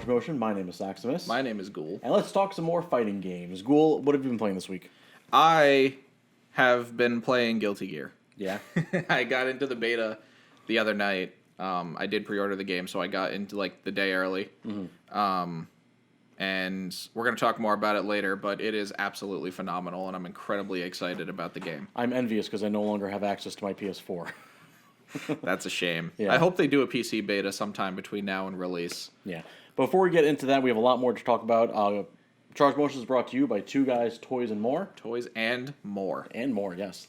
Charge Motion. My name is Saximus. My name is Ghoul. And let's talk some more fighting games. Ghoul, what have you been playing this week? I have been playing Guilty Gear. Yeah? I got into the beta the other night. I did pre-order the game, so I got into the day early. Mm-hmm. And we're going to talk more about it later, but it is absolutely phenomenal, and I'm incredibly excited about the game. I'm envious because I no longer have access to my PS4. That's a shame. Yeah. I hope they do a PC beta sometime between now and release. Yeah. Before we get into that, we have a lot more to talk about. Charge Motion is brought to you by Two Guys, Toys, and More. Toys and more. And more, yes.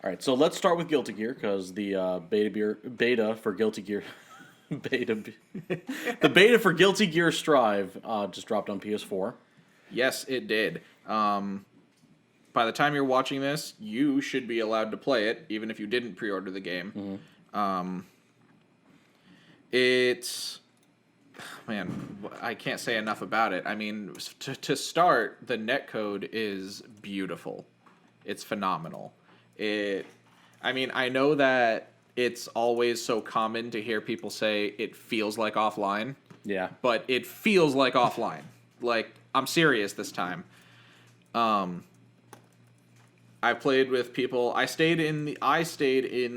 All right, so let's start with Guilty Gear because the beta for Guilty Gear... the beta for Guilty Gear Strive just dropped on PS4. Yes, it did. By the time you're watching this, you should be allowed to play it, even if you didn't pre-order the game. Mm-hmm. It's... Man, I can't say enough about it. I mean, to start, the netcode is beautiful. It's phenomenal. I know that it's always so common to hear people say it feels like offline. Yeah. But it feels like offline. I'm serious this time. I played with people. I stayed in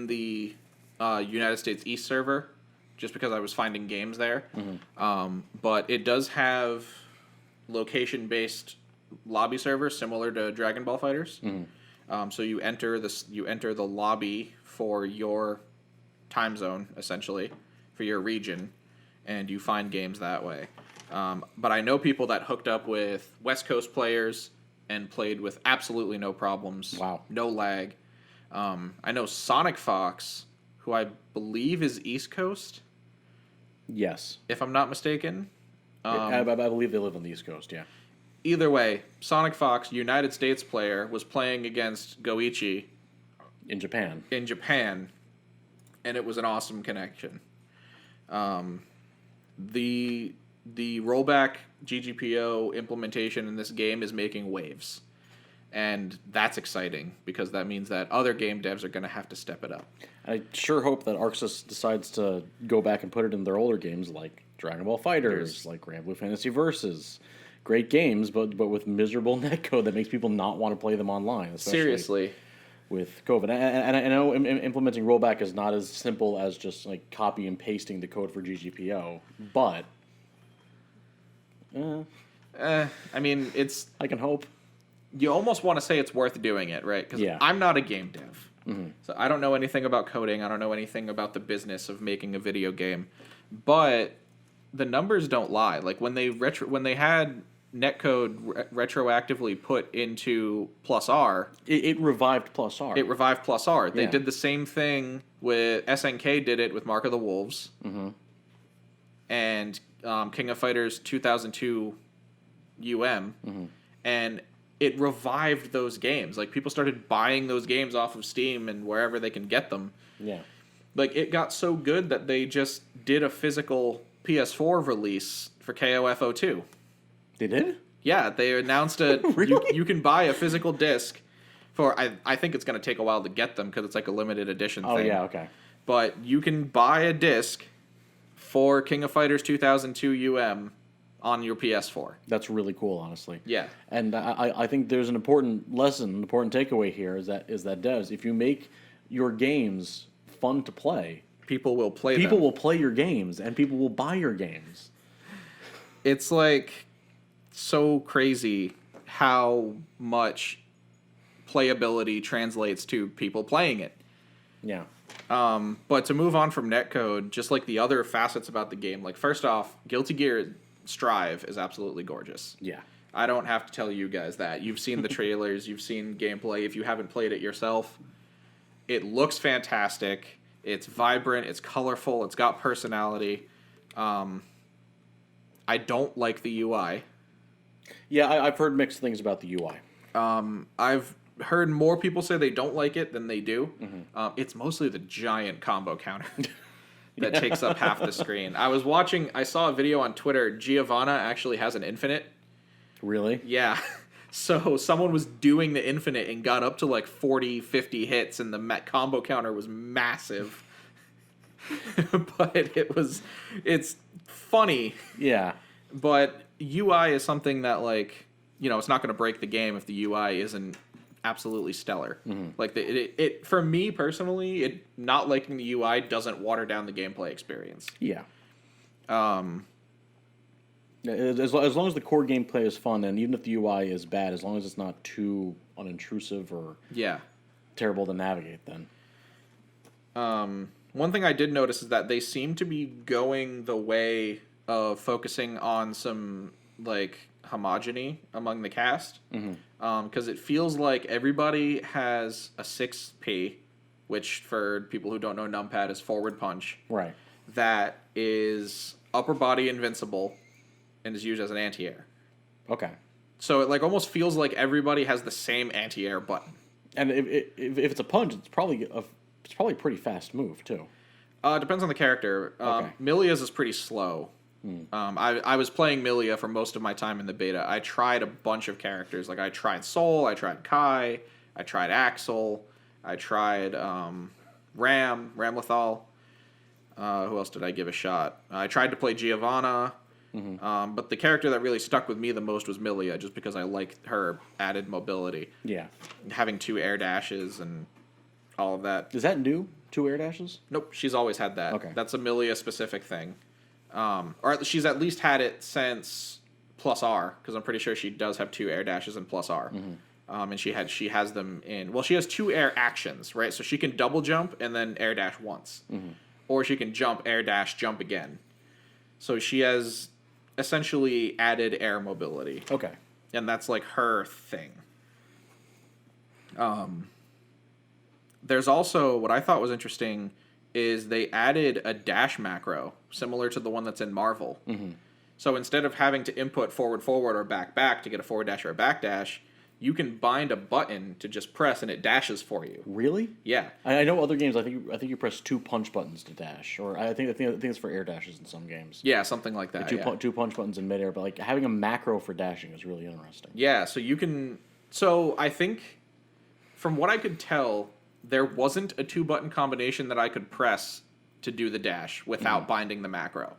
the United States East server just because I was finding games there. Mm-hmm. But it does have location-based lobby servers similar to Dragon Ball Fighters. Mm-hmm. So you enter the lobby for your time zone, essentially, for your region, and you find games that way. But I know people that hooked up with West Coast players and played with absolutely no problems. Wow. No lag. I know Sonic Fox, who I believe is East Coast. Yes. If I'm not mistaken. I believe they live on the East Coast, yeah. Either way, Sonic Fox, United States player, was playing against Goichi. In Japan. And it was an awesome connection. The rollback GGPO implementation in this game is making waves. And that's exciting because that means that other game devs are going to have to step it up. I sure hope that ArcSys decides to go back and put it in their older games like Dragon Ball Fighters, like Grand Blue Fantasy Versus. Great games, but with miserable netcode that makes people not want to play them online. Seriously. With COVID. And I know implementing rollback is not as simple as just copy and pasting the code for GGPO, but... it's... I can hope. You almost want to say it's worth doing it, right? Because I'm not a game dev. Mm-hmm. So I don't know anything about coding. I don't know anything about the business of making a video game. But the numbers don't lie. When they had netcode retroactively put into plus R... It revived plus R. They did the same thing with... SNK did it with Mark of the Wolves. Mm-hmm. And King of Fighters 2002 UM. Mm-hmm. And it revived those games. People started buying those games off of Steam and wherever they can get them. Yeah. It got so good that they just did a physical PS4 release for KOF 02. They did? Yeah, they announced Really? you can buy a physical disc for... I think it's going to take a while to get them because it's a limited edition thing. Oh, yeah, okay. But you can buy a disc for King of Fighters 2002 UM on your PS4. That's really cool, honestly. Yeah. And I think there's an important lesson, an important takeaway here is that devs, if you make your games fun to play, people will play them. People will play your games, and people will buy your games. It's so crazy how much playability translates to people playing it. Yeah. But to move on from netcode, just the other facets about the game, first off, Guilty Gear Strive is absolutely gorgeous. Yeah. I don't have to tell you guys that. You've seen the trailers, you've seen gameplay. If you haven't played it yourself, it looks fantastic. It's vibrant, it's colorful, it's got personality. I don't like the UI. Yeah, I've heard mixed things about the UI. I've heard more people say they don't like it than they do. Mm-hmm. It's mostly the giant combo counter that takes up half the screen. I saw a video on Twitter. Giovanna actually has an infinite. Really? Yeah. So someone was doing the infinite and got up to 40, 50 hits, and the combo counter was massive. but it's funny. Yeah. But UI is something that, like, it's not going to break the game if the UI isn't absolutely stellar. Like, it for me personally, not liking the UI doesn't water down the gameplay experience. Yeah. As long as the core gameplay is fun, and even if the UI is bad, as long as it's not too unintrusive or terrible to navigate, then. One thing I did notice is that they seem to be going the way of focusing on some, like, homogeny among the cast. Because it feels like everybody has a 6P, which for people who don't know numpad is forward punch. Right. That is upper body invincible and is used as an anti-air. Okay. So it, like, almost feels like everybody has the same anti-air button. And if it's a punch, it's probably a pretty fast move too. Depends on the character. Okay. Milia's is pretty slow. I was playing Milia for most of my time in the beta. I tried a bunch of characters. Like, I tried Sol, I tried Kai, I tried Axel, I tried Ramlethal. Who else did I give a shot? I tried to play Giovanna. But the character that really stuck with me the most was Milia, just because I liked her added mobility. Yeah. Having 2 air dashes and all of that. Is that new? 2 air dashes? Nope, she's always had that. Okay. That's a Milia specific thing. Or she's at least had it since plus R, because I'm pretty sure she does have 2 air dashes in plus R. And she has them in... Well, she has 2 air actions, right? So she can double jump and then air dash once. Or she can jump, air dash, jump again. So she has essentially added air mobility. Okay. And that's, like, her thing. There's also, what I thought was interesting, is they added a dash macro, similar to the one that's in Marvel. So instead of having to input forward or back to get a forward dash or a back dash, you can bind a button to just press and it dashes for you. Really? Yeah. I know other games. I think you press 2 punch buttons to dash, or I think it's for air dashes in some games. Yeah, something like that. Two punch buttons in midair, but like having a macro for dashing is really interesting. Yeah. So you can. So I think, from what I could tell, there wasn't a 2-button combination that I could press to do the dash without binding the macro.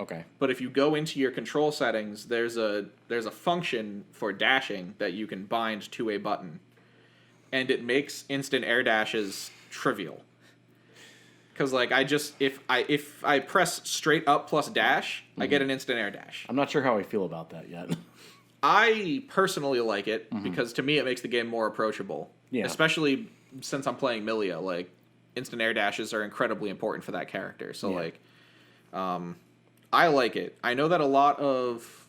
Okay. But if you go into your control settings, there's a function for dashing that you can bind to a button, and it makes instant air dashes trivial. Because, like, if I press straight up plus dash, I get an instant air dash. I'm not sure how I feel about that yet. I personally like it because to me it makes the game more approachable. Yeah. Especially since I'm playing Milia, like, instant air dashes are incredibly important for that character. So like, I like it. I know that a lot of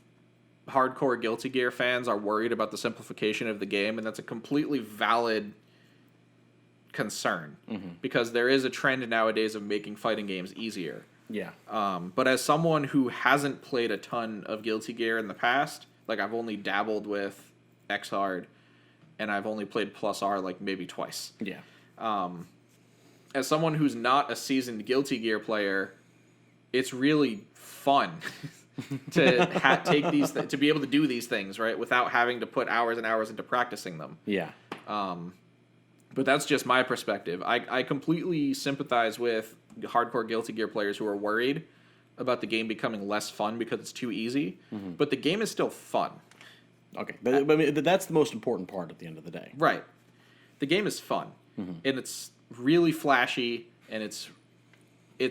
hardcore Guilty Gear fans are worried about the simplification of the game, and that's a completely valid concern because there is a trend nowadays of making fighting games easier. Yeah. But as someone who hasn't played a ton of Guilty Gear in the past, like, I've only dabbled with X-Hard, and I've only played Plus R, like, maybe twice. Yeah. As someone who's not a seasoned Guilty Gear player, it's really fun to take these to be able to do these things, right, without having to put hours and hours into practicing them. Yeah. But that's just my perspective. I completely sympathize with hardcore Guilty Gear players who are worried about the game becoming less fun because it's too easy. But the game is still fun. Okay. But I mean, that's the most important part at the end of the day. Right. The game is fun. And it's really flashy, and it's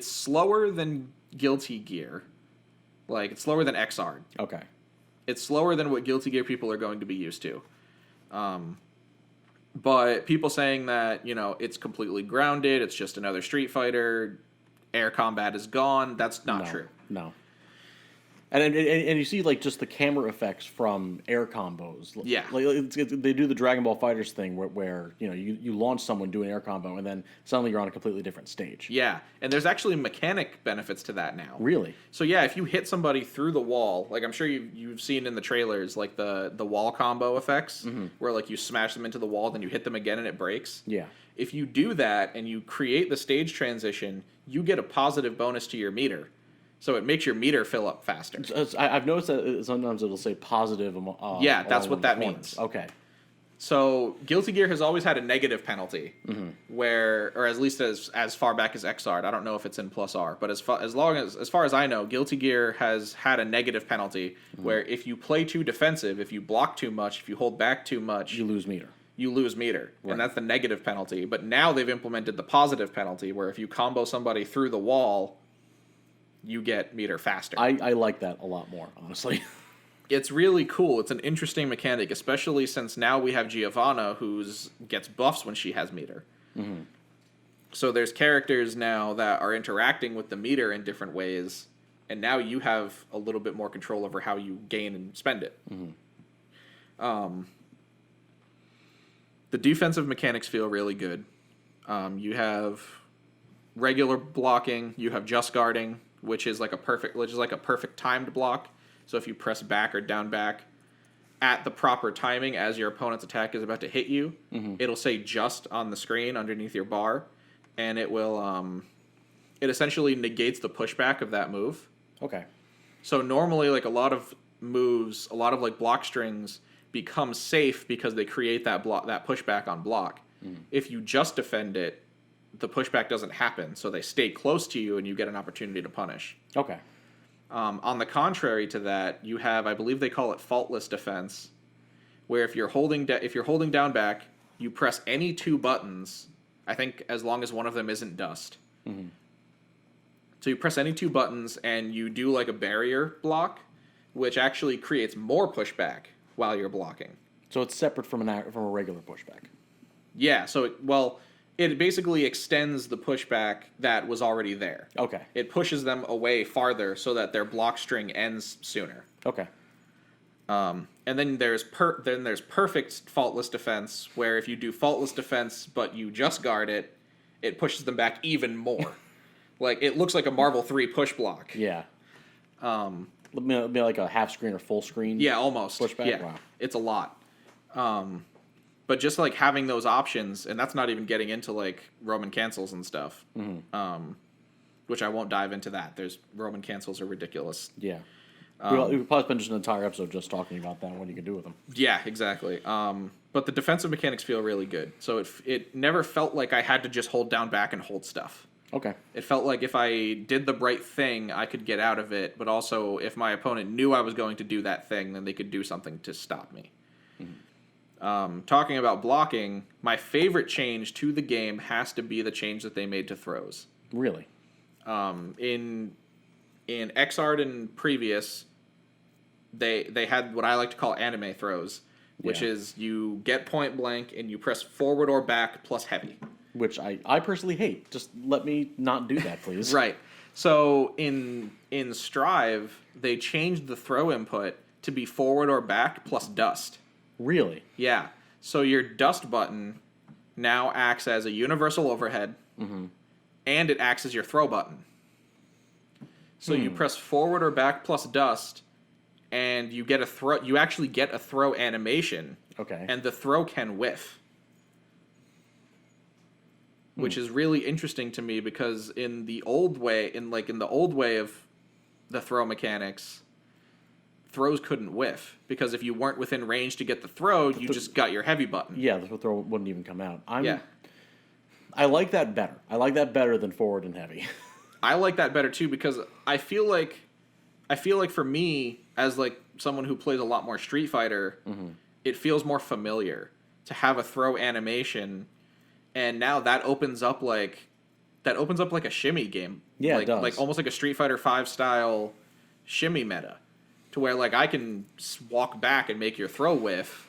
slower than Guilty Gear. Like, it's slower than X-Hard. Okay. It's slower than what Guilty Gear people are going to be used to. But people saying that, it's completely grounded, it's just another Street Fighter, air combat is gone, that's not true. No. And you see, like, just the camera effects from air combos. Yeah. Like, they do the Dragon Ball FighterZ thing where you launch someone, do an air combo, and then suddenly you're on a completely different stage. Yeah, and there's actually mechanic benefits to that now. Really? So, yeah, if you hit somebody through the wall, like, I'm sure you've seen in the trailers, like, the wall combo effects, where, like, you smash them into the wall, then you hit them again and it breaks. Yeah. If you do that and you create the stage transition, you get a positive bonus to your meter. So it makes your meter fill up faster. I've noticed that sometimes it'll say positive. Yeah, that's what that means. Okay. So Guilty Gear has always had a negative penalty, where, or at least as far back as XR. I don't know if it's in Plus R, but as far as I know, Guilty Gear has had a negative penalty where if you play too defensive, if you block too much, if you hold back too much, You lose meter. Right. And that's the negative penalty. But now they've implemented the positive penalty, where if you combo somebody through the wall, you get meter faster. I like that a lot more, honestly. It's really cool. It's an interesting mechanic, especially since now we have Giovanna, who gets buffs when she has meter. So there's characters now that are interacting with the meter in different ways, and now you have a little bit more control over how you gain and spend it. The defensive mechanics feel really good. You have regular blocking. You have just guarding, which is like a perfect timed block. So if you press back or down back at the proper timing as your opponent's attack is about to hit you, it'll say just on the screen underneath your bar, and it will it essentially negates the pushback of that move. Okay. So normally, like, a lot of moves, a lot of like block strings become safe because they create that pushback on block. If you just defend it, the pushback doesn't happen, so they stay close to you and you get an opportunity to punish. Okay. On the contrary to that, you have, I believe they call it Faultless Defense, where if you're holding down back, you press any two buttons, I think as long as one of them isn't dust. So you press any two buttons and you do like a barrier block, which actually creates more pushback while you're blocking. So it's separate from a regular pushback. Yeah, so it basically extends the pushback that was already there. Okay. It pushes them away farther so that their block string ends sooner. Okay. And then there's perfect Faultless Defense, where if you do Faultless Defense but you just guard it, it pushes them back even more. Like, it looks like a Marvel 3 push block. Yeah. Maybe like a half screen or full screen. Yeah, almost. Pushback. Yeah, wow. It's a lot. But just like having those options, and that's not even getting into like Roman cancels and stuff, which I won't dive into that. Roman cancels are ridiculous. Yeah. We've probably spent just an entire episode just talking about that and what you can do with them. Yeah, exactly. But the defensive mechanics feel really good. So it never felt like I had to just hold down back and hold stuff. Okay. It felt like if I did the right thing, I could get out of it. But also, if my opponent knew I was going to do that thing, then they could do something to stop me. Talking about blocking, my favorite change to the game has to be the change that they made to throws. Really? In Xart and previous, they had what I like to call anime throws, which is you get point blank and you press forward or back plus heavy. Which I personally hate. Just let me not do that, please. Right. So in Strive, they changed the throw input to be forward or back plus dust. Really? Yeah. So your dust button now acts as a universal overhead, and it acts as your throw button. So you press forward or back plus dust, and you get a throw. You actually get a throw animation. Okay. And the throw can whiff, which is really interesting to me because in the old way of the throw mechanics, throws couldn't whiff because if you weren't within range to get the throw, you just got your heavy button. Yeah, the throw wouldn't even come out. I like that better. I like that better than forward and heavy. I like that better too because I feel like for me as like someone who plays a lot more Street Fighter, it feels more familiar to have a throw animation, and now that opens up like a shimmy game. Yeah, like, it does. Like almost like a Street Fighter 5 style shimmy meta. To where, like, I can walk back and make your throw whiff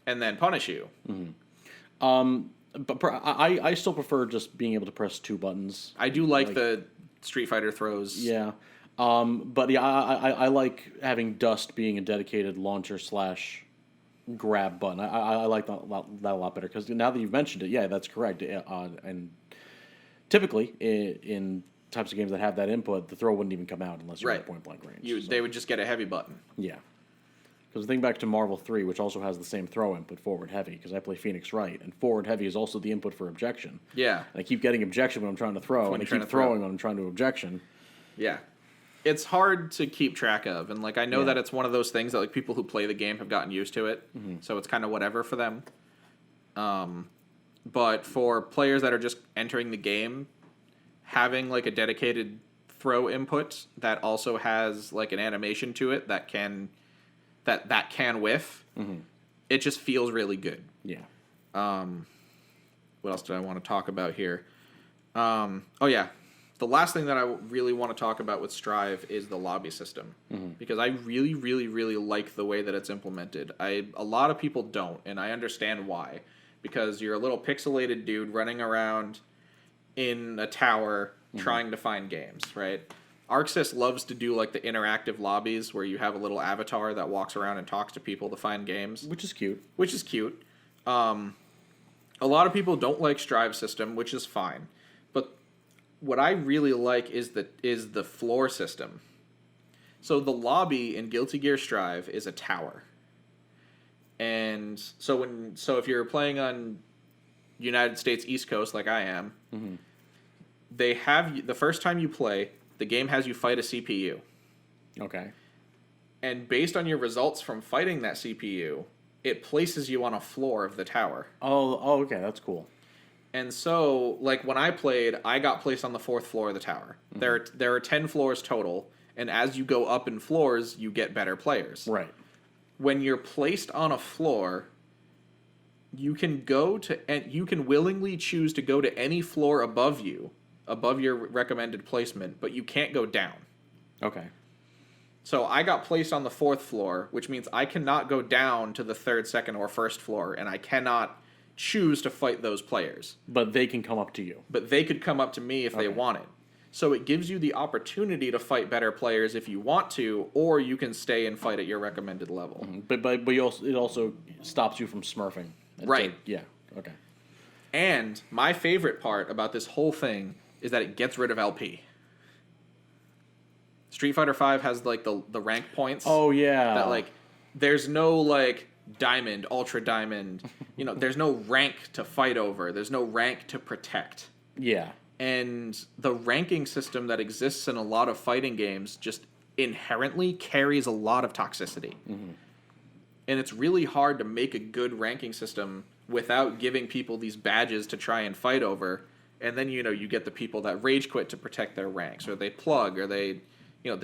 and then punish you. But I still prefer just being able to press two buttons. I do like the Street Fighter throws. Yeah. But yeah, I like having dust being a dedicated launcher / grab button. I like that a lot better because now that you've mentioned it, yeah, that's correct. And typically in types of games that have that input, the throw wouldn't even come out unless you're at point blank range. They would just get a heavy button. Yeah. Because think back to Marvel 3, which also has the same throw input, forward heavy, because I play Phoenix Wright, and forward heavy is also the input for objection. Yeah. And I keep getting objection when I'm trying to throw, and I keep throwing when I'm trying to objection. Yeah. it's hard to keep track of, and like I know that it's one of those things that like people who play the game have gotten used to it, so it's kind of whatever for them. But for players that are just entering the game, having like a dedicated throw input that also has like an animation to it that can whiff, it just feels really good. Yeah. What else did I want to talk about here? Oh yeah, the last thing that I really want to talk about with Strive is the lobby system, because I really, really, really like the way that it's implemented. A lot of people don't, and I understand why. Because you're a little pixelated dude running around in a tower trying to find games, right? ArcSys loves to do like the interactive lobbies where you have a little avatar that walks around and talks to people to find games. Which is cute. A lot of people don't like Strive system, which is fine. But what I really like is the floor system. So the lobby in Guilty Gear Strive is a tower. And so if you're playing on United States East Coast like I am, they have the first time you play, the game has you fight a CPU. Okay. And based on your results from fighting that CPU, it places you on a floor of the tower. Oh, okay, that's cool. And so, like when I played, I got placed on the 4th floor of the tower. There are 10 floors total, and as you go up in floors, you get better players. Right. When you're placed on a floor, you can willingly choose to go to any floor above your recommended placement, but you can't go down. Okay. So I got placed on the 4th floor, which means I cannot go down to the 3rd, 2nd, or 1st floor, and I cannot choose to fight those players. But they can come up to you. But they could come up to me if they wanted. So it gives you the opportunity to fight better players if you want to, or you can stay and fight at your recommended level. But it also stops you from smurfing. Right. Yeah. Okay. And my favorite part about this whole thing is that it gets rid of LP. Street Fighter V has like the rank points. Oh yeah. That like there's no like diamond, ultra diamond. There's no rank to fight over. There's no rank to protect. Yeah. And the ranking system that exists in a lot of fighting games just inherently carries a lot of toxicity. And it's really hard to make a good ranking system without giving people these badges to try and fight over. And then, you get the people that rage quit to protect their ranks, or they plug, or they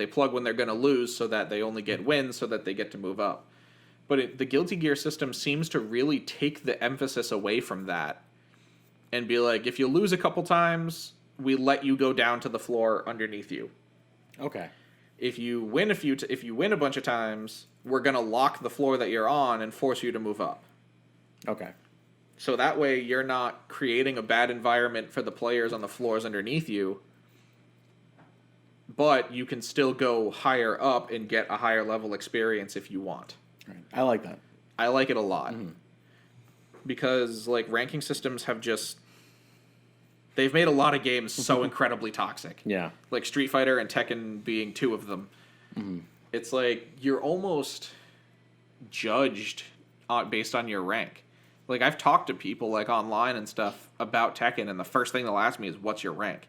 plug when they're going to lose so that they only get wins so that they get to move up. But the Guilty Gear system seems to really take the emphasis away from that and be like, if you lose a couple times, we let you go down to the floor underneath you. Okay. If you win a bunch of times, we're gonna lock the floor that you're on and force you to move up. Okay. So that way you're not creating a bad environment for the players on the floors underneath you, but you can still go higher up and get a higher level experience if you want. Right. I like that. I like it a lot. Because like ranking systems they've made a lot of games so incredibly toxic. Yeah. Like Street Fighter and Tekken being 2 of them. It's like you're almost judged based on your rank. Like I've talked to people like online and stuff about Tekken, and the first thing they'll ask me is, "What's your rank?"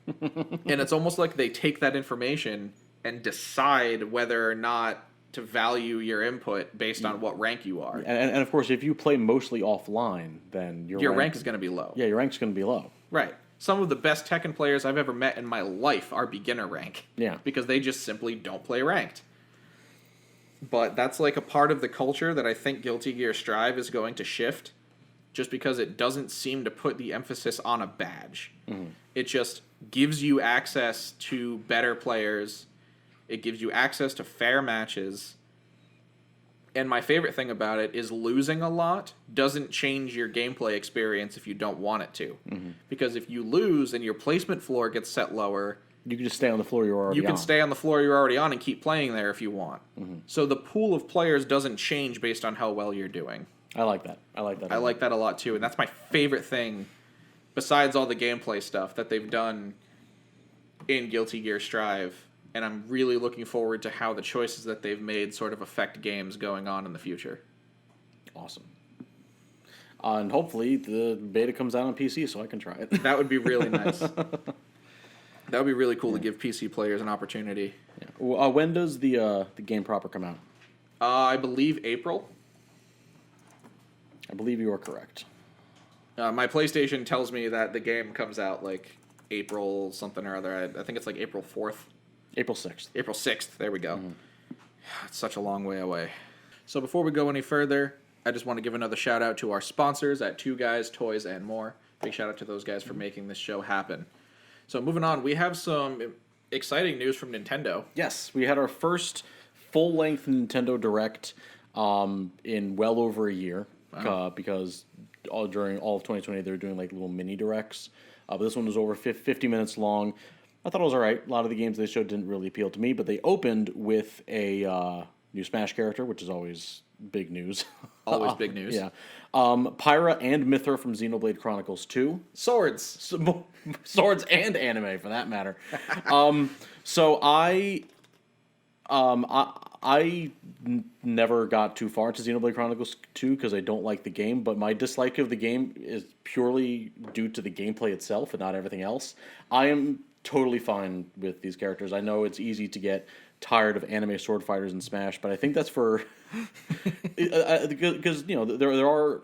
And it's almost like they take that information and decide whether or not to value your input based on what rank you are. And of course, if you play mostly offline, then your rank is going to be low. Yeah, your rank's going to be low. Right. Some of the best Tekken players I've ever met in my life are beginner rank. Yeah. Because they just simply don't play ranked. But that's like a part of the culture that I think Guilty Gear Strive is going to shift, just because it doesn't seem to put the emphasis on a badge. It just gives you access to better players. It gives you access to fair matches. And my favorite thing about it is losing a lot doesn't change your gameplay experience if you don't want it to. Because if you lose and your placement floor gets set lower, you can just stay on the floor you're already on. You can stay on the floor you're already on and keep playing there if you want. So the pool of players doesn't change based on how well you're doing. I like that. I like that a lot too. And that's my favorite thing, besides all the gameplay stuff that they've done in Guilty Gear Strive. And I'm really looking forward to how the choices that they've made sort of affect games going on in the future. Awesome. And hopefully the beta comes out on PC so I can try it. That would be really nice. That would be really cool to give PC players an opportunity. Yeah. When does the game proper come out? I believe April. I believe you are correct. My PlayStation tells me that the game comes out like April something or other. I think it's like April 4th. April 6th. April 6th. There we go. It's such a long way away. So before we go any further, I just want to give another shout out to our sponsors at Two Guys, Toys, and More. Big shout out to those guys for making this show happen. So moving on, we have some exciting news from Nintendo. Yes, we had our first full-length Nintendo Direct in well over a year. Because during all of 2020 they were doing like little mini directs. But this one was over 50 minutes long. I thought it was all right. A lot of the games they showed didn't really appeal to me, but they opened with a new Smash character, which is always big news. Always big news. Yeah. Pyra and Mithra from Xenoblade Chronicles 2. Swords. Swords and anime, for that matter. So I never got too far into Xenoblade Chronicles 2 because I don't like the game, but my dislike of the game is purely due to the gameplay itself and not everything else. I am totally fine with these characters. I know it's easy to get tired of anime sword fighters in Smash, but I think that's for... Because, you know, there are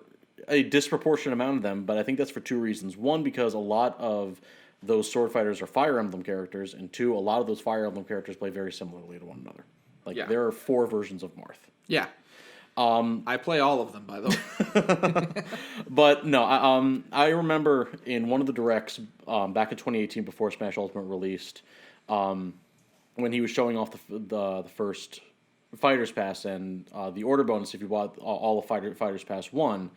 a disproportionate amount of them, but I think that's for two reasons. One, because a lot of those sword fighters are Fire Emblem characters, and two, a lot of those Fire Emblem characters play very similarly to one another. Like, there are 4 versions of Marth. Yeah. I play all of them, by the way. But no, I remember in one of the directs back in 2018 before Smash Ultimate released, when he was showing off the first Fighters Pass and the order bonus if you bought all of Fighters Pass 1,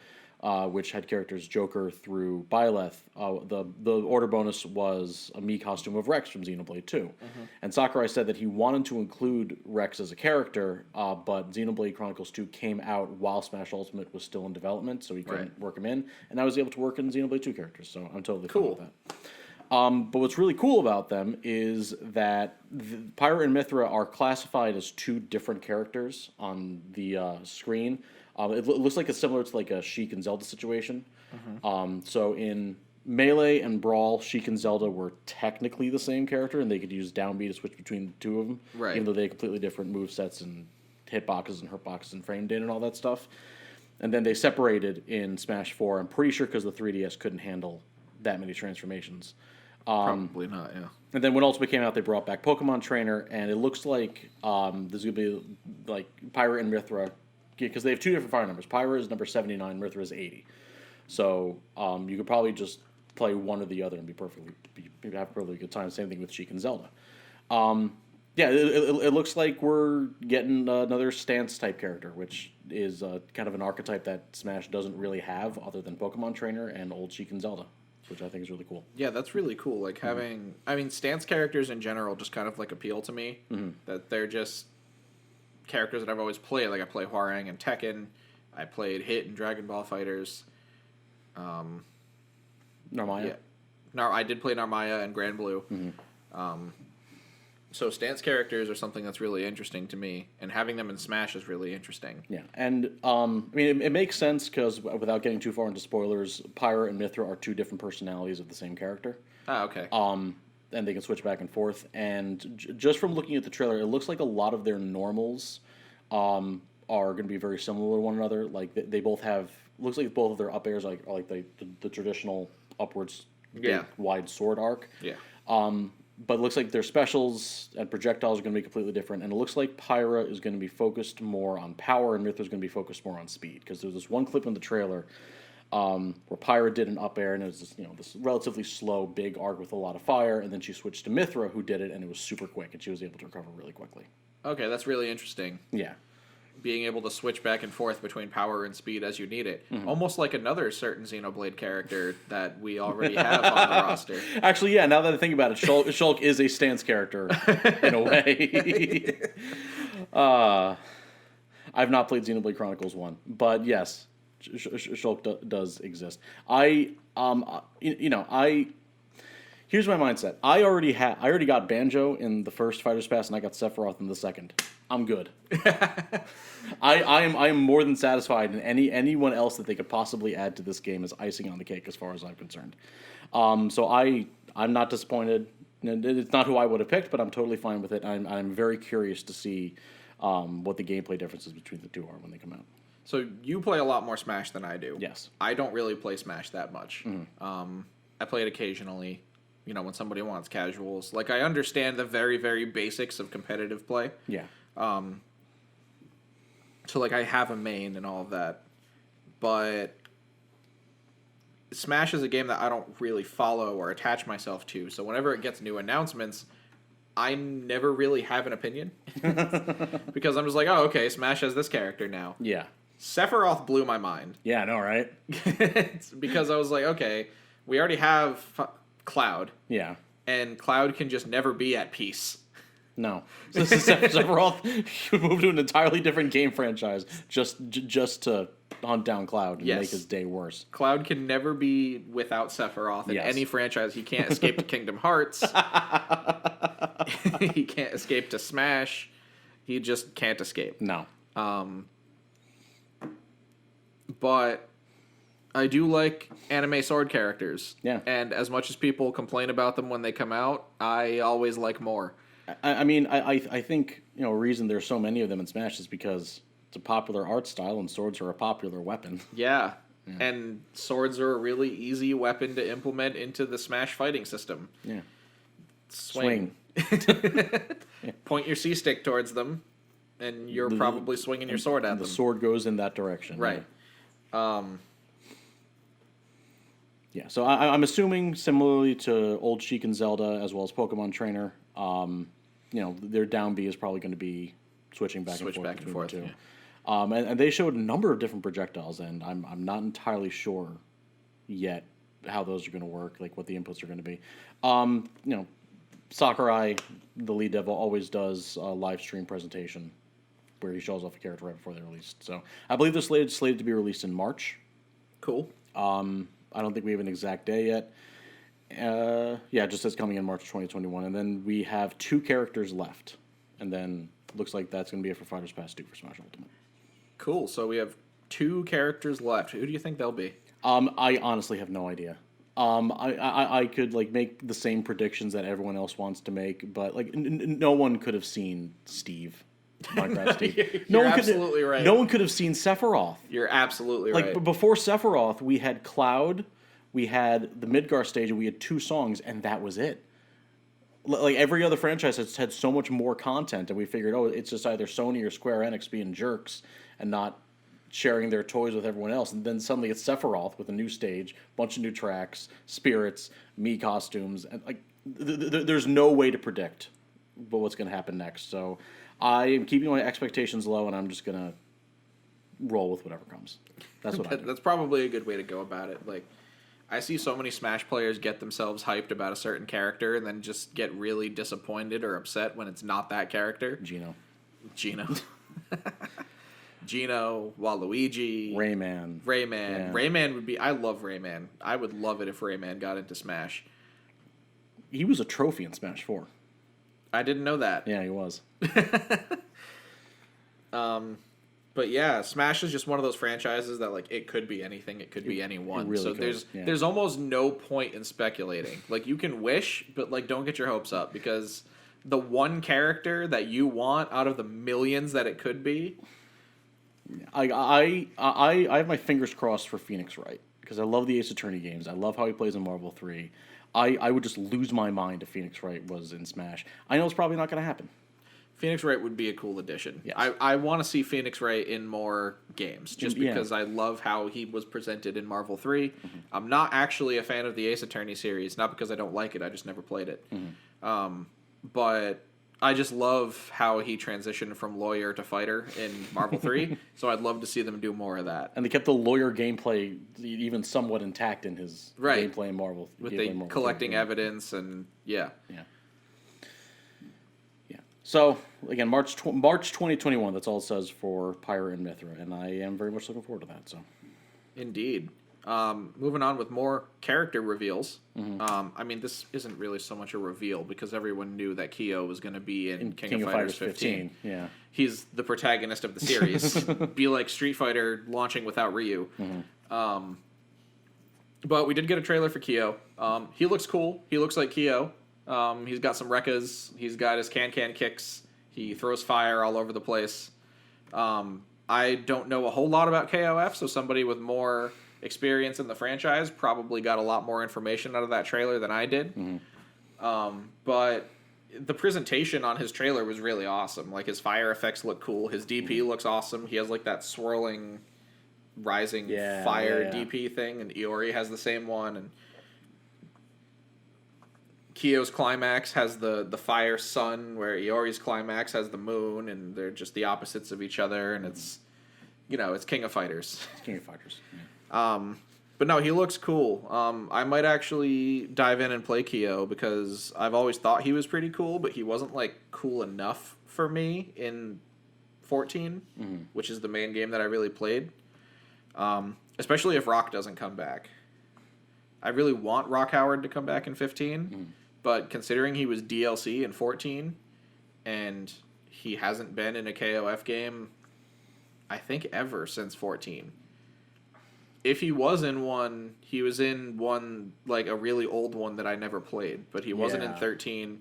which had characters Joker through Byleth. The order bonus was a Mii costume of Rex from Xenoblade 2. And Sakurai said that he wanted to include Rex as a character, but Xenoblade Chronicles 2 came out while Smash Ultimate was still in development, so he couldn't work him in. And I was able to work in Xenoblade 2 characters, so I'm totally fine with that. But what's really cool about them is that Pyra and Mithra are classified as 2 different characters on the screen. It looks like it's similar to like a Sheik and Zelda situation. So in Melee and Brawl, Sheik and Zelda were technically the same character, and they could use down B to switch between the 2 of them, even though they had completely different movesets and hitboxes and hurtboxes and frame data and all that stuff. And then they separated in Smash 4, I'm pretty sure because the 3DS couldn't handle that many transformations. Probably not, yeah. And then when Ultimate came out, they brought back Pokemon Trainer, and it looks like there's going to be like Pyra and Mithra, because they have 2 different fire numbers. Pyra is number 79, Mithra is 80. So you could probably just play one or the other and have a perfectly good time. Same thing with Sheik and Zelda. Yeah, it looks like we're getting another stance type character, which is kind of an archetype that Smash doesn't really have other than Pokemon Trainer and old Sheik and Zelda, which I think is really cool. Yeah, that's really cool. Like having, I mean, stance characters in general just kind of like appeal to me. That they're just characters that I've always played. Like I play Hwoarang and Tekken. I played Hit and Dragon Ball Fighters. Narmaya. Yeah. I did play Narmaya and Grand Blue. So stance characters are something that's really interesting to me, and having them in Smash is really interesting. Yeah, and I mean, it makes sense because without getting too far into spoilers, Pyra and Mithra are 2 different personalities of the same character. Ah, okay. And they can switch back and forth. And just from looking at the trailer, it looks like a lot of their normals are going to be very similar to one another. Like they both have, looks like both of their up airs are like the traditional upwards, big, wide sword arc. Yeah. But it looks like their specials and projectiles are going to be completely different. And it looks like Pyra is going to be focused more on power and Mithra is going to be focused more on speed. Because there's this one clip in the trailer where Pyra did an up air and it was this relatively slow, big arc with a lot of fire. And then she switched to Mithra, who did it, and it was super quick. And she was able to recover really quickly. Okay, that's really interesting. Yeah. Being able to switch back and forth between power and speed as you need it. Almost like another certain Xenoblade character that we already have on the roster. Actually, yeah, now that I think about it, Shulk is a stance character in a way. I've not played Xenoblade Chronicles 1, but yes, Shulk does exist. Here's my mindset. I already got Banjo in the first Fighters Pass, and I got Sephiroth in the second. I'm good. I am more than satisfied, and anyone else that they could possibly add to this game is icing on the cake as far as I'm concerned. So I'm not disappointed. It's not who I would have picked, but I'm totally fine with it. I'm very curious to see what the gameplay differences between the two are when they come out. So you play a lot more Smash than I do. Yes. I don't really play Smash that much. I play it occasionally, when somebody wants casuals. Like, I understand the very, very basics of competitive play. Yeah. So, like, I have a main and all of that. But Smash is a game that I don't really follow or attach myself to. So whenever it gets new announcements, I never really have an opinion. Because I'm just like, oh, okay, Smash has this character now. Yeah. Sephiroth blew my mind. Yeah, I know, right? Because I was like, okay, we already have Cloud. Yeah. And Cloud can just never be at peace. No. Sephiroth should move to an entirely different game franchise just to hunt down Cloud and make his day worse. Cloud can never be without Sephiroth in any franchise. He can't escape to Kingdom Hearts. He can't escape to Smash. He just can't escape. No. But I do like anime sword characters. Yeah. And as much as people complain about them when they come out, I always like more. I mean, I think, a reason there's so many of them in Smash is because it's a popular art style and swords are a popular weapon. Yeah. And swords are a really easy weapon to implement into the Smash fighting system. Yeah. Swing. Point your C-stick towards them, and you're probably swinging your sword at them. The sword goes in that direction. Right. Yeah, so I'm assuming similarly to old Sheik and Zelda, as well as Pokemon Trainer, their down B is probably going to be switching back and forth between the two. Yeah. And they showed a number of different projectiles, and I'm not entirely sure yet how those are going to work, like what the inputs are going to be. Sakurai, the lead devil, always does a live stream presentation where he shows off a character right before they're released. So I believe they're slated to be released in March. Cool. I don't think we have an exact day yet. It just says coming in March 2021. And then we have 2 characters left. And then looks like that's going to be it for Fighters Pass 2 for Smash Ultimate. Cool. So we have 2 characters left. Who do you think they'll be? I honestly have no idea. I could make the same predictions that everyone else wants to make, but no one could have seen Steve. Minecraft Steve. You're absolutely right. No one could have seen Sephiroth. You're absolutely right. Before Sephiroth, we had Cloud, we had the Midgar stage, and we had 2 songs, and that was it. Every other franchise has had so much more content, and we figured, it's just either Sony or Square Enix being jerks and not sharing their toys with everyone else. And then suddenly it's Sephiroth with a new stage, bunch of new tracks, spirits, Mii costumes, and there's no way to predict what's going to happen next. So I am keeping my expectations low, and I'm just going to roll with whatever comes. That's what I do. That's probably a good way to go about it. I see so many Smash players get themselves hyped about a certain character and then just get really disappointed or upset when it's not that character. Gino. Gino, Waluigi. Rayman. Yeah. Rayman would be... I love Rayman. I would love it if Rayman got into Smash. He was a trophy in Smash 4. I didn't know that. Yeah, he was. But yeah, Smash is just one of those franchises that it could be anything, it could be anyone. Really so could, there's almost no point in speculating. You can wish, but don't get your hopes up, because the one character that you want out of the millions that it could be. I have my fingers crossed for Phoenix Wright, because I love the Ace Attorney games. I love how he plays in Marvel 3. I would just lose my mind if Phoenix Wright was in Smash. I know it's probably not going to happen. Phoenix Wright would be a cool addition. Yes. I want to see Phoenix Wright in more games, just because I love how he was presented in Marvel 3. Mm-hmm. I'm not actually a fan of the Ace Attorney series, not because I don't like it, I just never played it. Mm-hmm. But I just love how he transitioned from lawyer to fighter in Marvel 3, so I'd love to see them do more of that. And they kept the lawyer gameplay even somewhat intact in his gameplay in Marvel. With the collecting evidence and, Yeah. So, again, March 2021, that's all it says for Pyra and Mithra, and I am very much looking forward to that. So, indeed. Moving on with more character reveals. Mm-hmm. This isn't really so much a reveal, because everyone knew that Kyo was going to be in King of Fighters 15. Yeah. He's the protagonist of the series. Be like Street Fighter launching without Ryu. Mm-hmm. But we did get a trailer for Kyo. He looks cool. He looks like Kyo. He's got some rekkas. He's got his can kicks. He throws fire all over the place. I don't know a whole lot about KOF, so somebody with more experience in the franchise probably got a lot more information out of that trailer than I did. But the presentation on his trailer was really awesome. Like, his fire effects look cool. His DP looks awesome. He has, like, that swirling, rising fire DP thing, and Iori has the same one, and Kyo's climax has the fire sun, where Iori's climax has the moon, and they're just the opposites of each other, and it's, it's King of Fighters. It's King of Fighters. Yeah. But no, he looks cool. I might actually dive in and play Kyo, because I've always thought he was pretty cool, but he wasn't, like, cool enough for me in 14, which is the main game that I really played. Especially if Rock doesn't come back. I really want Rock Howard to come back in 15, but considering he was DLC in 14, and he hasn't been in a KOF game, I think, ever since 14. If he was in one, he was in one, like, a really old one that I never played, but he wasn't in 13,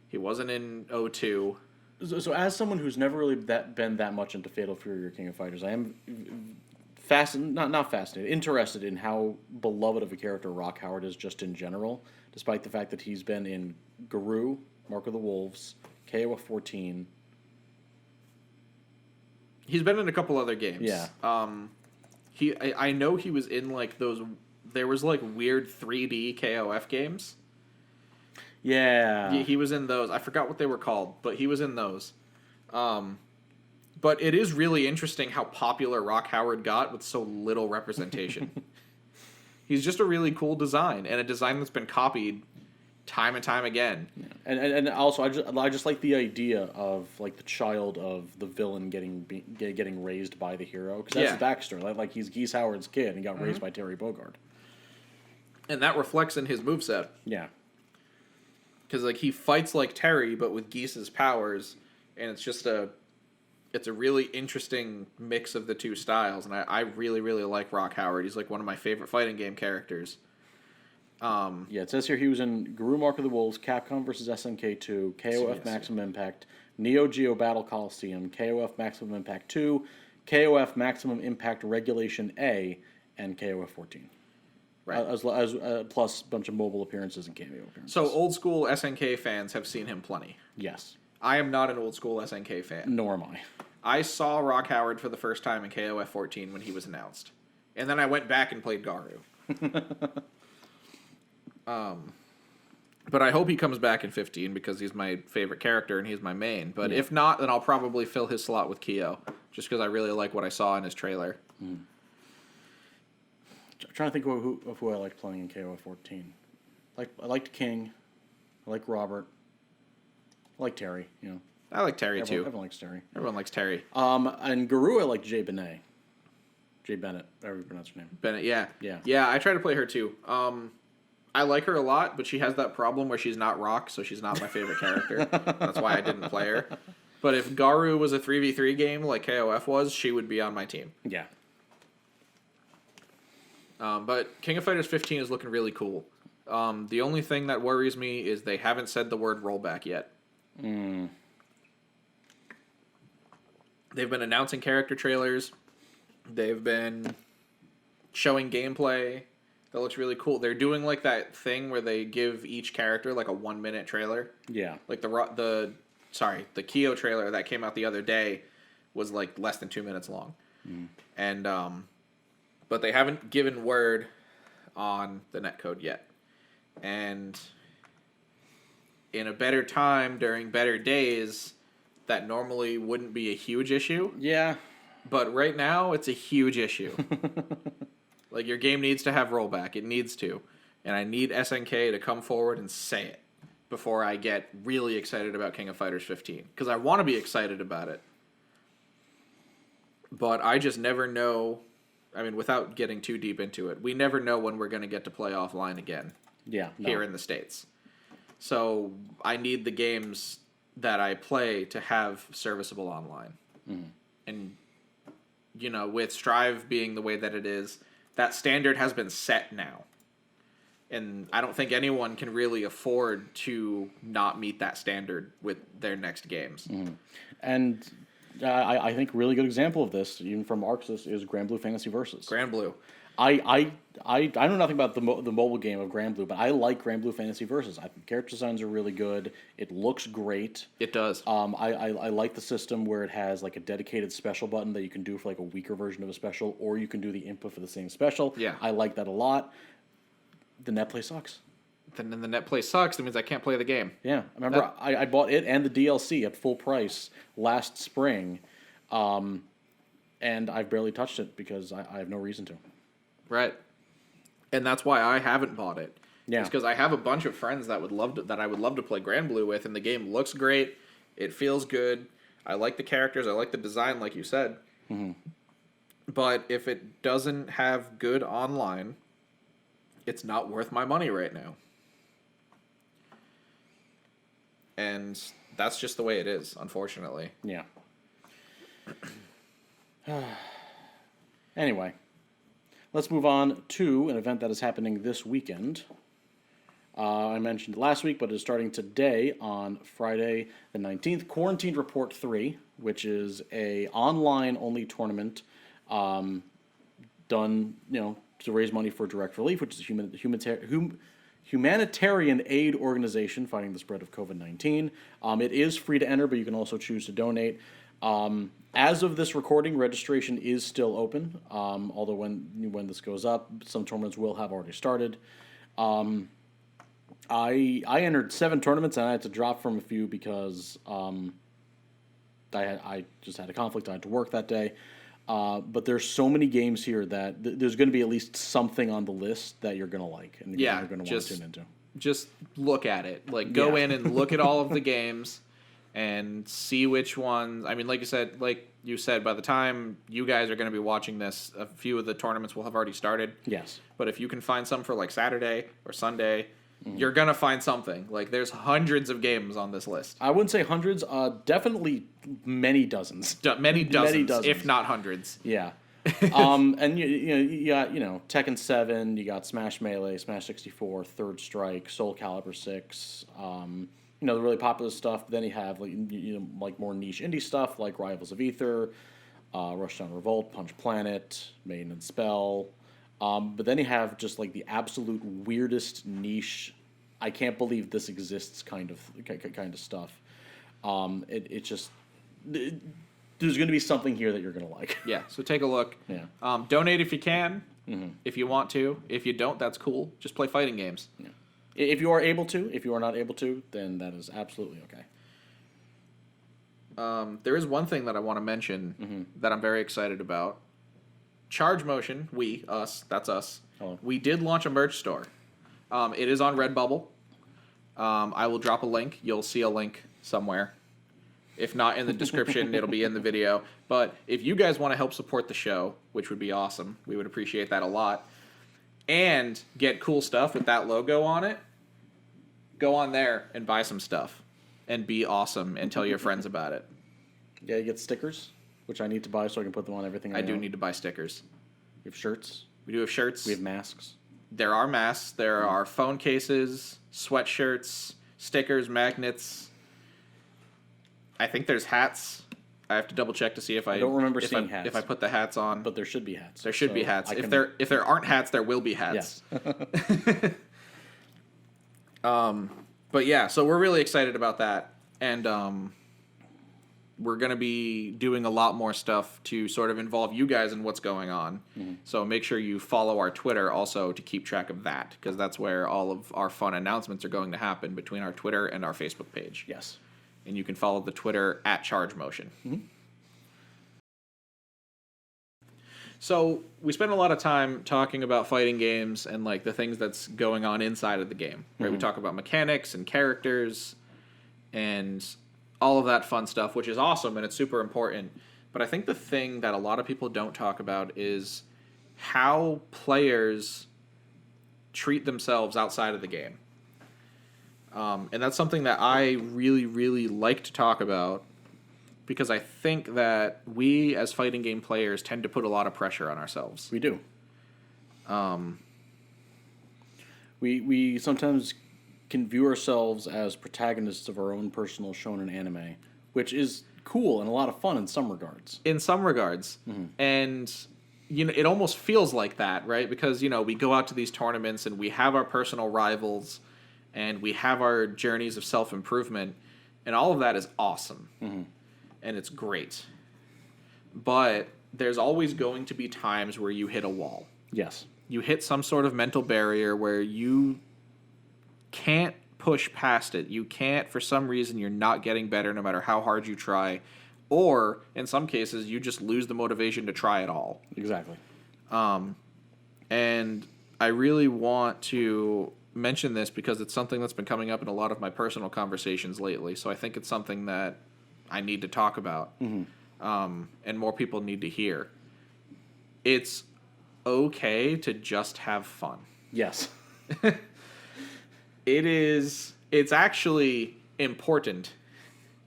he wasn't in 02. So as someone who's never really been that much into Fatal Fury or King of Fighters, I am not fascinated, interested in how beloved of a character Rock Howard is just in general, despite the fact that he's been in Garou, Mark of the Wolves, KOF 14. He's been in a couple other games. Yeah. I know he was in, like, those, there was, like, weird 3D KOF games. Yeah. He was in those. I forgot what they were called, but he was in those. But it is really interesting how popular Rock Howard got with so little representation. He's just a really cool design, and a design that's been copied time and time again. Yeah. And also, I just like the idea of, like, the child of the villain getting raised by the hero, because that's the backstory. Like, he's Geese Howard's kid, and he got raised by Terry Bogard. And that reflects in his moveset. Yeah. Because, like, he fights like Terry, but with Geese's powers, and it's just it's a really interesting mix of the two styles, and I really, really like Rock Howard. He's, like, one of my favorite fighting game characters. It says here he was in Garou Mark of the Wolves, Capcom vs. SNK 2, KOF Maximum Impact, Neo Geo Battle Coliseum, KOF Maximum Impact 2, KOF Maximum Impact Regulation A, and KOF 14. Right. As plus a bunch of mobile appearances and cameo appearances. So old school SNK fans have seen him plenty. Yes. I am not an old school SNK fan. Nor am I. I saw Rock Howard for the first time in KOF 14 when he was announced. And then I went back and played Garou. But I hope he comes back in 15 because he's my favorite character and he's my main. But if not, then I'll probably fill his slot with Kyo, just because I really like what I saw in his trailer. I'm trying to think of who I liked playing in KOF 14. I liked King. I like Robert. I like Terry, I like Terry, too. Everyone likes Terry. Everyone likes Terry. And Garou, I like Jay Benet. Jay Bennett, however you pronounce her name. Bennett, yeah. Yeah. Yeah, I try to play her, too. I like her a lot, but she has that problem where she's not Rock, so she's not my favorite character. That's why I didn't play her. But if Garou was a 3v3 game like KOF was, she would be on my team. Yeah. But King of Fighters 15 is looking really cool. The only thing that worries me is they haven't said the word rollback yet. They've been announcing character trailers. They've been showing gameplay that looks really cool. They're doing, like, that thing where they give each character, like, a 1-minute trailer. Yeah. Like, the Kyo trailer that came out the other day was, like, less than 2 minutes long. And, but they haven't given word on the netcode yet. And in a better time, during better days, that normally wouldn't be a huge issue. Yeah. But right now, it's a huge issue. Like, your game needs to have rollback. It needs to. And I need SNK to come forward and say it before I get really excited about King of Fighters 15. Because I want to be excited about it. But I just never know. I mean, without getting too deep into it, we never know when we're going to get to play offline again. Yeah. Here in the States. So I need the games that I play to have serviceable online. And, with Strive being the way that it is, that standard has been set now. And I don't think anyone can really afford to not meet that standard with their next games. And I think a really good example of this, even from Arxis, is Grand Blue Fantasy Versus. Grand Blue. I know nothing about the mobile game of Grand Blue, but I like Grand Blue Fantasy Versus. I think character designs are really good. It looks great. It does. I like the system where it has like a dedicated special button that you can do for like a weaker version of a special, or you can do the input for the same special. Yeah. I like that a lot. The net play sucks. Then the net play sucks. That means I can't play the game. Yeah, I remember I bought it and the DLC at full price last spring, and I've barely touched it because I have no reason to. Right. And that's why I haven't bought it. Yeah. It's because I have a bunch of friends that I would love to play Grand Blue with, and the game looks great. It feels good. I like the characters. I like the design, like you said. Mm-hmm. But if it doesn't have good online, it's not worth my money right now. And that's just the way it is, unfortunately. Yeah. Anyway, let's move on to an event that is happening this weekend. I mentioned it last week, but it is starting today on Friday the 19th. Quarantine Report 3, which is a online-only tournament done, to raise money for Direct Relief, which is a humanitarian aid organization fighting the spread of COVID-19. It is free to enter, but you can also choose to donate. As of this recording, registration is still open, although when this goes up, some tournaments will have already started. I entered 7 tournaments, and I had to drop from a few because I just had a conflict. I had to work that day. But there's so many games here that there's going to be at least something on the list that you're going to like and you're going to want to tune into. Just look at it. Like, go in and look at all of the games and see which ones. I mean, like you said, by the time you guys are going to be watching this, a few of the tournaments will have already started. Yes. But if you can find some for like Saturday or Sunday, you're going to find something. Like, there's hundreds of games on this list. I wouldn't say hundreds, definitely many dozens. Many dozens, if not hundreds. Yeah. And you got, Tekken 7, you got Smash Melee, Smash 64, Third Strike, Soul Calibur 6, the really popular stuff. Then you have like more niche indie stuff like Rivals of Aether, Rushdown Revolt, Punch Planet, Maiden and Spell. But then you have just like the absolute weirdest niche, I can't believe this exists kind of stuff. There's going to be something here that you're going to like. Yeah, so take a look. Yeah. Donate if you can, if you want to. If you don't, that's cool. Just play fighting games. Yeah. If you are able to. If you are not able to, then that is absolutely okay. There is one thing that I want to mention that I'm very excited about. Charge Motion, that's us. Hello. We did launch a merch store. It is on Redbubble. I will drop a link. You'll see a link somewhere. If not in the description, it'll be in the video. But if you guys want to help support the show, which would be awesome, we would appreciate that a lot, and get cool stuff with that logo on it, go on there and buy some stuff and be awesome and tell your friends about it. Yeah, you get stickers, which I need to buy so I can put them on everything I do own. need to buy stickers. We have shirts. We do have shirts. We have masks. There are masks. There are phone cases, sweatshirts, stickers, magnets. I think there's hats. I have to double check to see if I don't remember seeing hats. If I put the hats on. But there should be hats. There should be hats. If there aren't hats, there will be hats. Yes. But yeah, so we're really excited about that. And we're going to be doing a lot more stuff to sort of involve you guys in what's going on. So make sure you follow our Twitter also to keep track of that, because that's where all of our fun announcements are going to happen, between our Twitter and our Facebook page. Yes. And you can follow the Twitter at Charge Motion. So we spend a lot of time talking about fighting games and like the things that's going on inside of the game. Right? We talk about mechanics and characters and all of that fun stuff, which is awesome and it's super important. But I think the thing that a lot of people don't talk about is how players treat themselves outside of the game. And that's something that I really, really like to talk about, because I think that we as fighting game players tend to put a lot of pressure on ourselves. We do. we sometimes can view ourselves as protagonists of our own personal shonen anime, which is cool and a lot of fun in some regards. In some regards. And it almost feels like that, right? Because we go out to these tournaments and we have our personal rivals and we have our journeys of self-improvement, and all of that is awesome. And it's great. But there's always going to be times where you hit a wall. Yes. You hit some sort of mental barrier where you can't push past it. You can't, for some reason, you're not getting better no matter how hard you try. Or, in some cases, you just lose the motivation to try at all. Exactly. And I really want to mention this because it's something that's been coming up in a lot of my personal conversations lately. So I think it's something that I need to talk about. And more people need to hear. It's okay to just have fun. Yes. It's actually important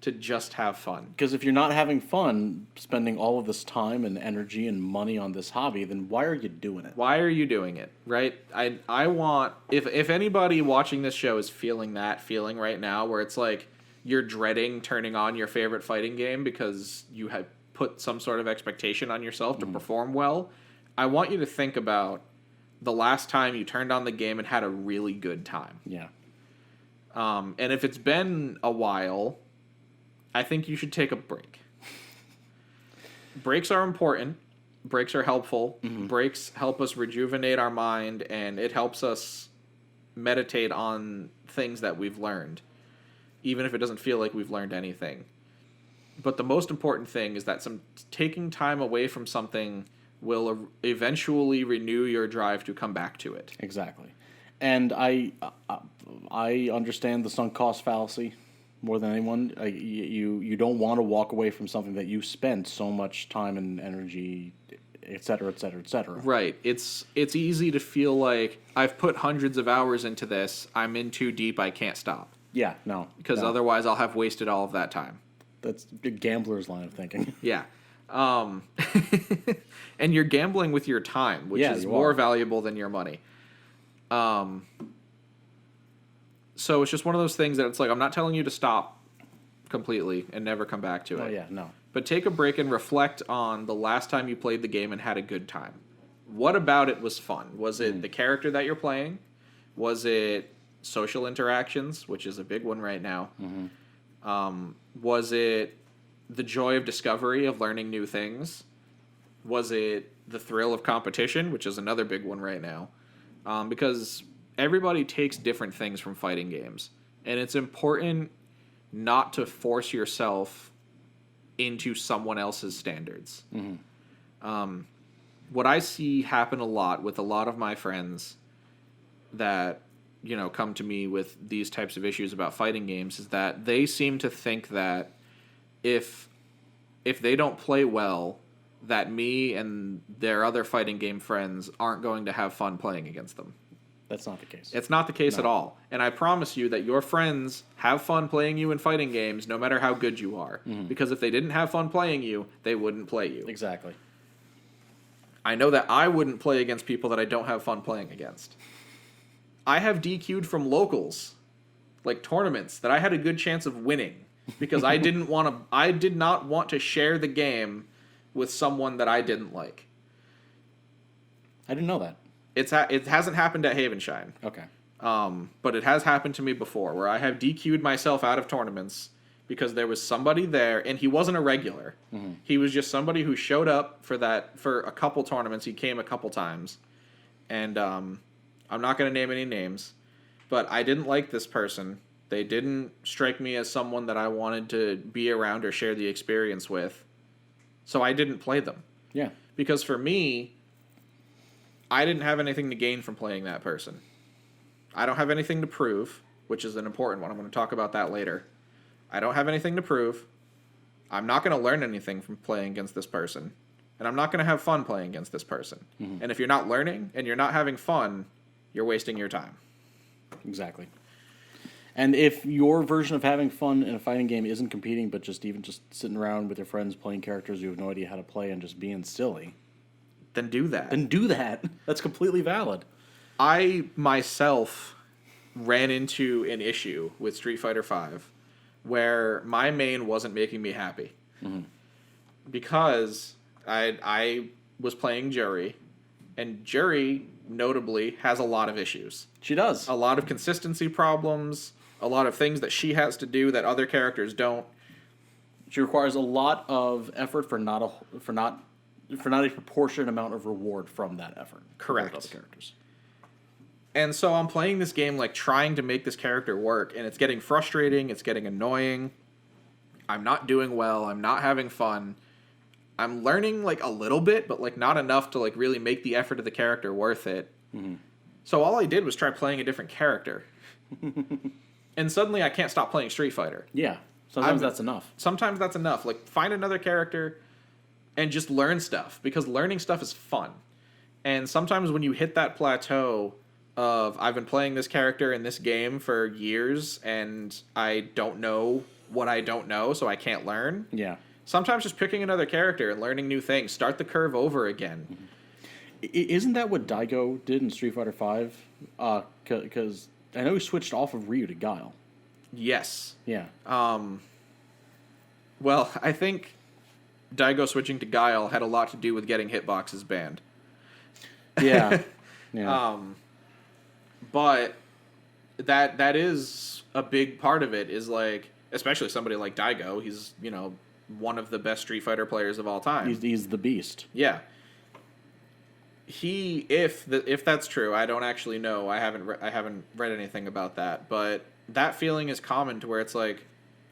to just have fun. Because if you're not having fun spending all of this time and energy and money on this hobby, then why are you doing it? Why are you doing it, right? I want, if anybody watching this show is feeling that feeling right now where it's like you're dreading turning on your favorite fighting game because you have put some sort of expectation on yourself to perform well, I want you to think about the last time you turned on the game and had a really good time. Yeah. And if it's been a while, I think you should take a break. Breaks are important. Breaks are helpful. Breaks help us rejuvenate our mind, and it helps us meditate on things that we've learned, even if it doesn't feel like we've learned anything. But the most important thing is that taking time away from something will eventually renew your drive to come back to it. Exactly. And I understand the sunk cost fallacy more than anyone. You don't want to walk away from something that you spent so much time and energy, et cetera, et cetera, et cetera. Right. It's easy to feel like I've put hundreds of hours into this. I'm in too deep. I can't stop. Yeah, no. Because otherwise I'll have wasted all of that time. That's a gambler's line of thinking. Yeah. And you're gambling with your time, which is more valuable than your money. So it's just one of those things that it's like, I'm not telling you to stop completely and never come back to it. Oh, yeah, no. But take a break and reflect on the last time you played the game and had a good time. What about it was fun? Was it the character that you're playing? Was it social interactions, which is a big one right now? Was it the joy of discovery, of learning new things? Was it the thrill of competition, which is another big one right now? Because everybody takes different things from fighting games. And it's important not to force yourself into someone else's standards. What I see happen a lot with a lot of my friends that, come to me with these types of issues about fighting games is that they seem to think that if they don't play well, that me and their other fighting game friends aren't going to have fun playing against them. That's not the case. It's not the case at all. And I promise you that your friends have fun playing you in fighting games no matter how good you are. Because if they didn't have fun playing you, they wouldn't play you. Exactly. I know that I wouldn't play against people that I don't have fun playing against. I have DQ'd from locals, like tournaments, that I had a good chance of winning because I did not want to share the game with someone that I didn't like. I didn't know that. It hasn't happened at Havenshine. Okay. But it has happened to me before, where I have DQ'd myself out of tournaments because there was somebody there, and he wasn't a regular. He was just somebody who showed up for a couple tournaments. He came a couple times, and I'm not going to name any names, but I didn't like this person. They didn't strike me as someone that I wanted to be around or share the experience with, so I didn't play them. Yeah. Because for me, I didn't have anything to gain from playing that person. I don't have anything to prove, which is an important one. I'm going to talk about that later. I don't have anything to prove. I'm not going to learn anything from playing against this person. And I'm not going to have fun playing against this person. And if you're not learning and you're not having fun, you're wasting your time. Exactly. And if your version of having fun in a fighting game isn't competing, but just sitting around with your friends playing characters you have no idea how to play and just being silly, then do that. Then do that. That's completely valid. I myself ran into an issue with Street Fighter V where my main wasn't making me happy. Because I was playing Juri, and Juri, notably, has a lot of issues. She does. A lot of consistency problems, a lot of things that she has to do that other characters don't. She requires a lot of effort for not a proportionate amount of reward from that effort. Correct. Other characters. And so I'm playing this game like trying to make this character work, and it's getting frustrating, it's getting annoying. I'm not doing well, I'm not having fun. I'm learning like a little bit, but like not enough to like really make the effort of the character worth it. So all I did was try playing a different character. And suddenly I can't stop playing Street Fighter. Yeah. Sometimes that's enough. Sometimes that's enough. Like, find another character and just learn stuff, because learning stuff is fun. And sometimes when you hit that plateau of, I've been playing this character in this game for years, and I don't know what I don't know, so I can't learn. Yeah. Sometimes just picking another character and learning new things. Start the curve over again. Isn't that what Daigo did in Street Fighter V? Because I know he switched off of Ryu to Guile. Yes. Yeah. Well, I think Daigo switching to Guile had a lot to do with getting hitboxes banned. Yeah. Yeah. But that is a big part of it, is like, especially somebody like Daigo, he's, you know, one of the best Street Fighter players of all time. He's the beast. Yeah. If that's true, I don't actually know. I haven't read anything about that, but that feeling is common to where it's like,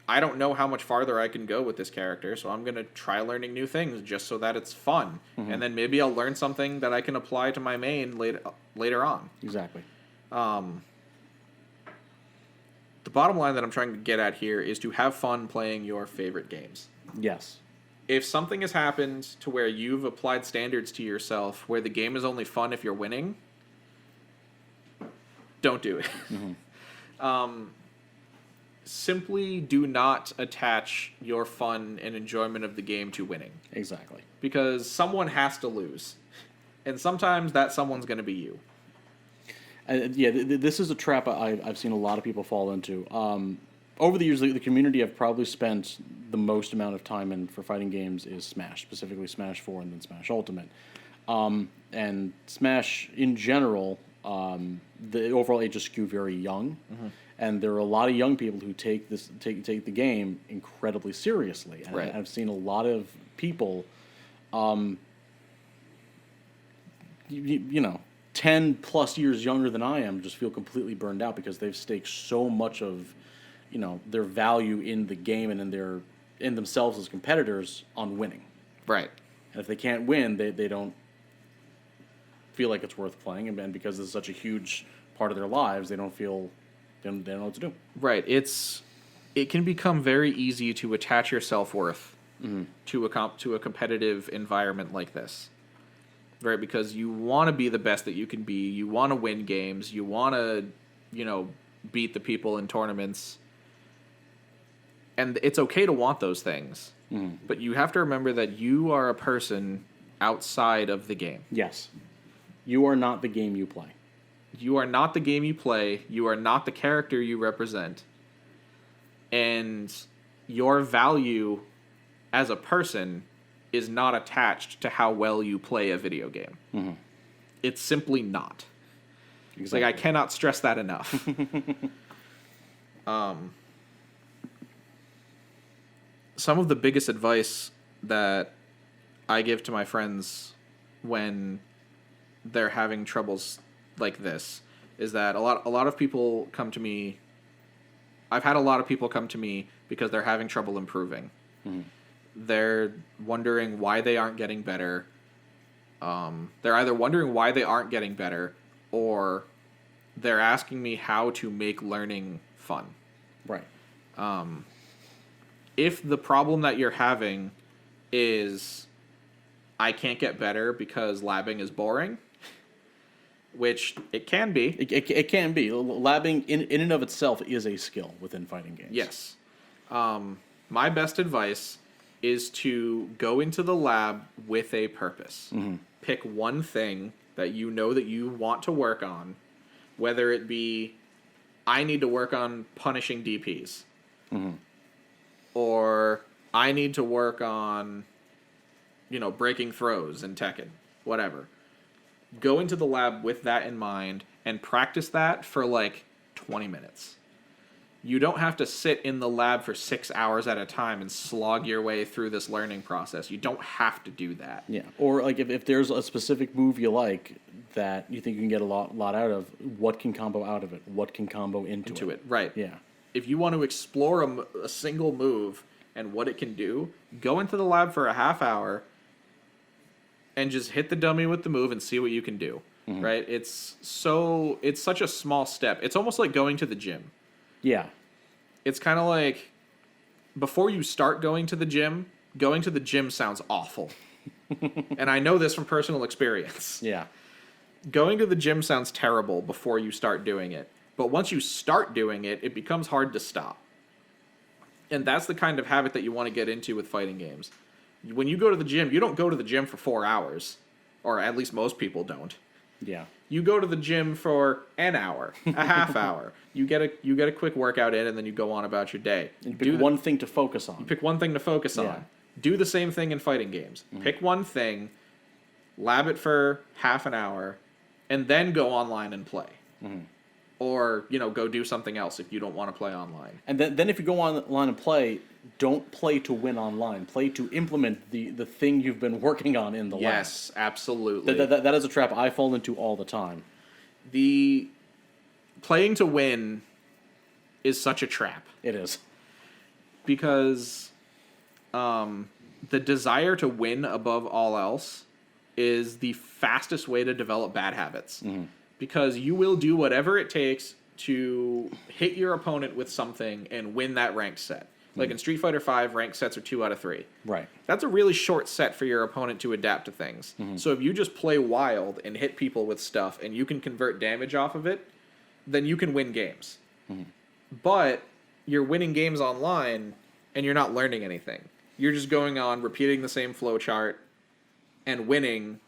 I don't know how much farther I can go with this character, so I'm going to try learning new things just so that it's fun. And then maybe I'll learn something that I can apply to my main later on. Exactly. The bottom line that I'm trying to get at here is to have fun playing your favorite games. Yes. If something has happened to where you've applied standards to yourself where the game is only fun if you're winning, don't do it. Simply do not attach your fun and enjoyment of the game to winning. Exactly. Because someone has to lose. And sometimes that someone's going to be you. This is a trap I've seen a lot of people fall into. Over the years, the community I've probably spent the most amount of time in for fighting games is Smash, specifically Smash 4 and then Smash Ultimate. And Smash, in general, the overall age is skewed very young. And there are a lot of young people who take the game incredibly seriously. And right. I've seen a lot of people, you know, 10 plus years younger than I am, just feel completely burned out because they've staked so much of, you know, their value in the game and in themselves as competitors on winning. Right. And if they can't win, they don't feel like it's worth playing, and because it's such a huge part of their lives, they don't know what to do. Right. It can become very easy to attach your self-worth to a competitive environment like this. Right, because you want to be the best that you can be. You want to win games. You want to, you know, beat the people in tournaments. And it's okay to want those things. But you have to remember that you are a person outside of the game. Yes. You are not the game you play. You are not the game you play. You are not the character you represent. And your value as a person is not attached to how well you play a video game. It's simply not. Exactly. Like, I cannot stress that enough. Some of the biggest advice that I give to my friends when they're having troubles like this is that a lot of people come to me. I've had a lot of people come to me because they're having trouble improving. They're wondering why they aren't getting better. They're either wondering why they aren't getting better, or they're asking me how to make learning fun. Right. If the problem that you're having is I can't get better because labbing is boring, which it can be. It can be. Labbing in and of itself is a skill within fighting games. Yes. My best advice is to go into the lab with a purpose. Pick one thing that you know that you want to work on, whether it be, I need to work on punishing DPs, or I need to work on, breaking throws in Tekken, whatever. Go into the lab with that in mind and practice that for like 20 minutes. You don't have to sit in the lab for 6 hours at a time and slog your way through this learning process. You don't have to do that. Yeah. Or like if there's a specific move you like that you think you can get a lot out of, what can combo out of it? What can combo into it? Right. Yeah. If you want to explore a single move and what it can do, go into the lab for a half hour and just hit the dummy with the move and see what you can do. Right? It's such a small step. It's almost like going to the gym. Yeah. It's kind of like, before you start going to the gym sounds awful. And I know this from personal experience. Yeah. Going to the gym sounds terrible before you start doing it. But once you start doing it, it becomes hard to stop. And that's the kind of habit that you want to get into with fighting games. When you go to the gym, you don't go to the gym for 4 hours. Or at least most people don't. Yeah. You go to the gym for an hour, a half hour. You get a quick workout in, and then you go on about your day. And pick one thing to focus on. You pick one thing to focus on. Do the same thing in fighting games. Pick one thing, lab it for half an hour, and then go online and play. Or, go do something else if you don't want to play online. And then if you go online and play, don't play to win online. Play to implement the thing you've been working on in the lab. Yes, absolutely. That is a trap I fall into all the time. The playing to win is such a trap. It is. Because the desire to win above all else is the fastest way to develop bad habits. Because you will do whatever it takes to hit your opponent with something and win that ranked set. Like in Street Fighter V, ranked sets are 2 out of 3. Right. That's a really short set for your opponent to adapt to things. So if you just play wild and hit people with stuff and you can convert damage off of it, then you can win games. But you're winning games online and you're not learning anything. You're just going on repeating the same flowchart and winning,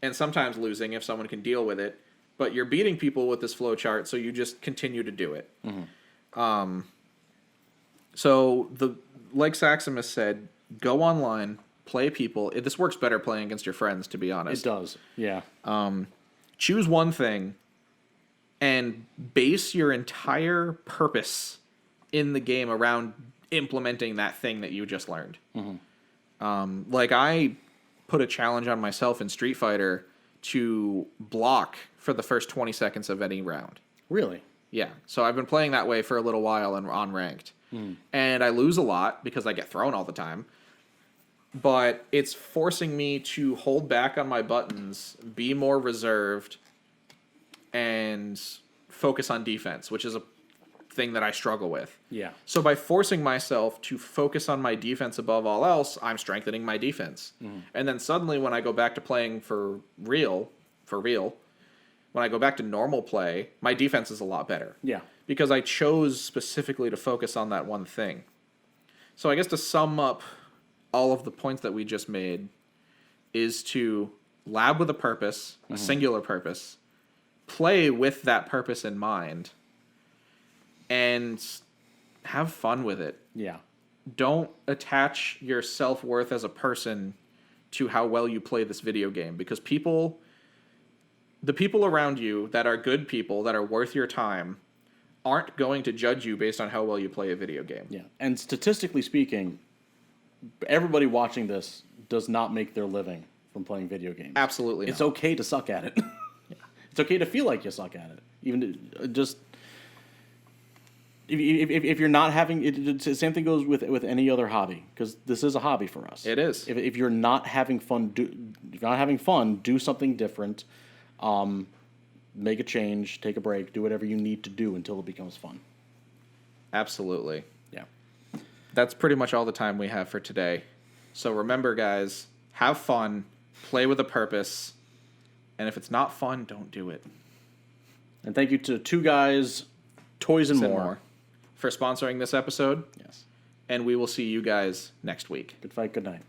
and sometimes losing if someone can deal with it. But you're beating people with this flowchart, so you just continue to do it. So like Saximus said, go online, play people. This works better playing against your friends, to be honest. It does. Yeah. Choose one thing and base your entire purpose in the game around implementing that thing that you just learned. Like I put a challenge on myself in Street Fighter to block for the first 20 seconds of any round. Really? Yeah. So I've been playing that way for a little while and on ranked. And I lose a lot because I get thrown all the time. But it's forcing me to hold back on my buttons, be more reserved, and focus on defense, which is a thing that I struggle with. Yeah. So by forcing myself to focus on my defense above all else, I'm strengthening my defense. And then suddenly when I go back to playing for real, when I go back to normal play, my defense is a lot better. Yeah. Because I chose specifically to focus on that one thing. So I guess to sum up all of the points that we just made is to lab with a purpose, a singular purpose, play with that purpose in mind, and have fun with it. Yeah. Don't attach your self-worth as a person to how well you play this video game, because the people around you that are good people, that are worth your time, aren't going to judge you based on how well you play a video game. Yeah. And statistically speaking, everybody watching this does not make their living from playing video games. Absolutely not. It's okay to suck at it. It's okay to feel like you suck at it. Even just... If you're not having it, the same thing goes with any other hobby, because this is a hobby for us. It is. If you're not having fun, do something different. Make a change, take a break, do whatever you need to do until it becomes fun. Absolutely. Yeah. That's pretty much all the time we have for today. So remember, guys, have fun, play with a purpose, and if it's not fun, don't do it. And thank you to Two Guys, Toys and More for sponsoring this episode. Yes. And we will see you guys next week. Good fight, good night.